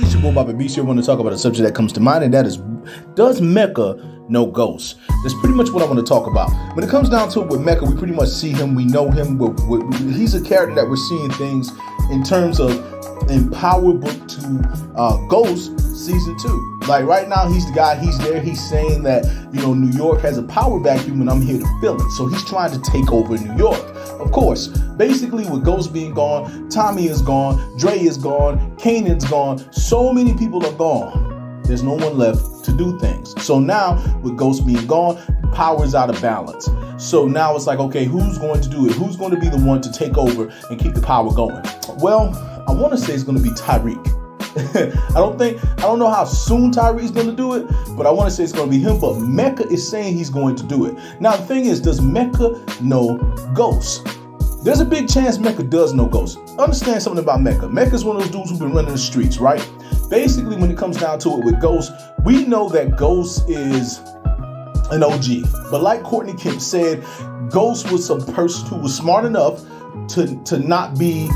It's your boy Bobby Beast here. I want to talk about a subject that comes to mind, and that is, does Mecca know ghosts? That's pretty much what I want to talk about. When it comes down to it with Mecca, we pretty much see him, we know him, he's a character that we're seeing things in terms of in Power Book 2 Ghost Season 2. Like right now, he's the guy, he's there, he's saying that, New York has a power vacuum and I'm here to fill it. So he's trying to take over New York. Of course, basically with Ghost being gone, Tommy is gone, Dre is gone, Kanan's gone, so many people are gone. There's no one left to do things. So now with Ghost being gone, power is out of balance. So now it's like, okay, who's going to do it? Who's going to be the one to take over and keep the power going? Well, I want to say it's going to be Tariq. I don't know how soon Tariq's going to do it, but I want to say it's going to be him. But Mecca is saying he's going to do it. Now, the thing is, does Mecca know ghosts? There's a big chance Mecca does know ghosts. Understand something about Mecca. Mecca's one of those dudes who've been running the streets, right? Basically, when it comes down to it with Ghost, we know that Ghost is an OG. But like Courtney Kemp said, Ghost was some person who was smart enough to not be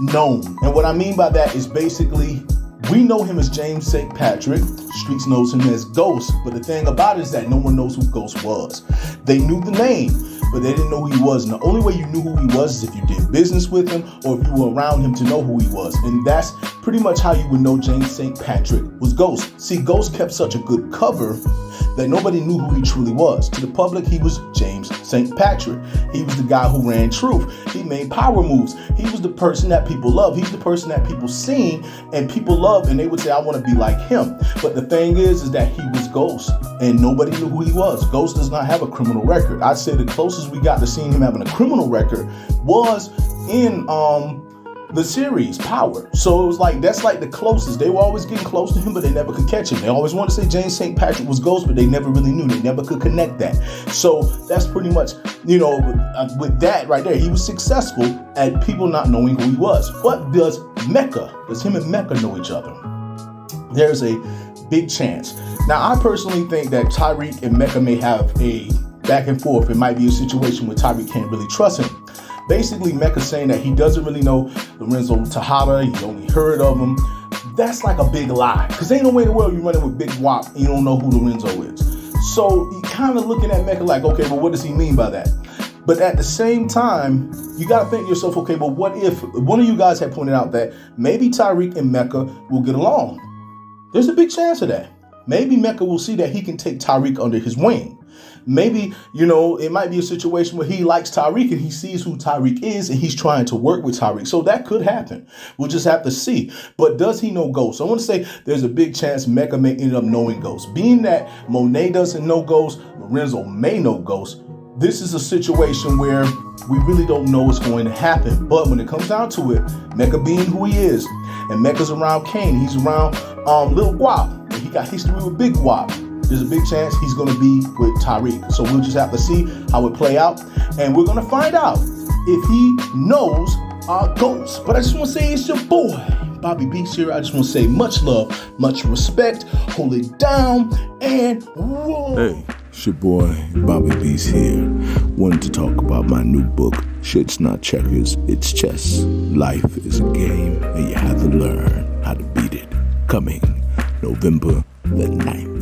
known. And what I mean by that is basically, we know him as James St. Patrick. Streets knows him as Ghost. But the thing about it is that no one knows who Ghost was. They knew the name, but they didn't know who he was. And the only way you knew who he was is if you did business with him or if you were around him to know who he was. And that's pretty much how you would know James St. Patrick was Ghost. See, Ghost kept such a good cover that nobody knew who he truly was. To the public, he was James St. Patrick. He was the guy who ran truth. He made power moves. He was the person that people love. He's the person that people seen and people love, and they would say, I want to be like him. But the thing is that he was Ghost, and nobody knew who he was. Ghost does not have a criminal record. I'd say the closest we got to seeing him having a criminal record was in the series Power. So it was like, that's like the closest. They were always getting close to him, but they never could catch him. They always wanted to say James St. Patrick was Ghost, but they never really knew. They never could connect that. So that's pretty much, with that right there, he was successful at people not knowing who he was. But does him and Mecca know each other? There's a big chance. Now, I personally think that Tariq and Mecca may have a back and forth. It might be a situation where Tariq can't really trust him. Basically, Mecca's saying that he doesn't really know Lorenzo Tejada. He only heard of him. That's like a big lie. Because ain't no way in the world you're running with Big Wop and you don't know who Lorenzo is. So you're kind of looking at Mecca like, okay, well, what does he mean by that? But at the same time, you got to think to yourself, okay, but what if one of you guys had pointed out that maybe Tariq and Mecca will get along? There's a big chance of that. Maybe Mecca will see that he can take Tariq under his wing. Maybe, it might be a situation where he likes Tariq and he sees who Tariq is and he's trying to work with Tariq. So that could happen. We'll just have to see. But does he know Ghost? I want to say there's a big chance Mecca may end up knowing Ghost. Being that Monet doesn't know Ghost, Lorenzo may know Ghost. This is a situation where we really don't know what's going to happen. But when it comes down to it, Mecca being who he is, and Mecca's around Kane, he's around Lil Guap, and he got history with Big Guap. There's a big chance he's going to be with Tariq. So we'll just have to see how it play out. And we're going to find out if he knows our Ghosts. But I just want to say it's your boy, Bobby Beast here. I just want to say much love, much respect. Hold it down and whoa. Hey, it's your boy, Bobby Beast here. Wanted to talk about my new book, Shit's Not Checkers, It's Chess. Life is a game and you have to learn how to beat it. Coming November the 9th.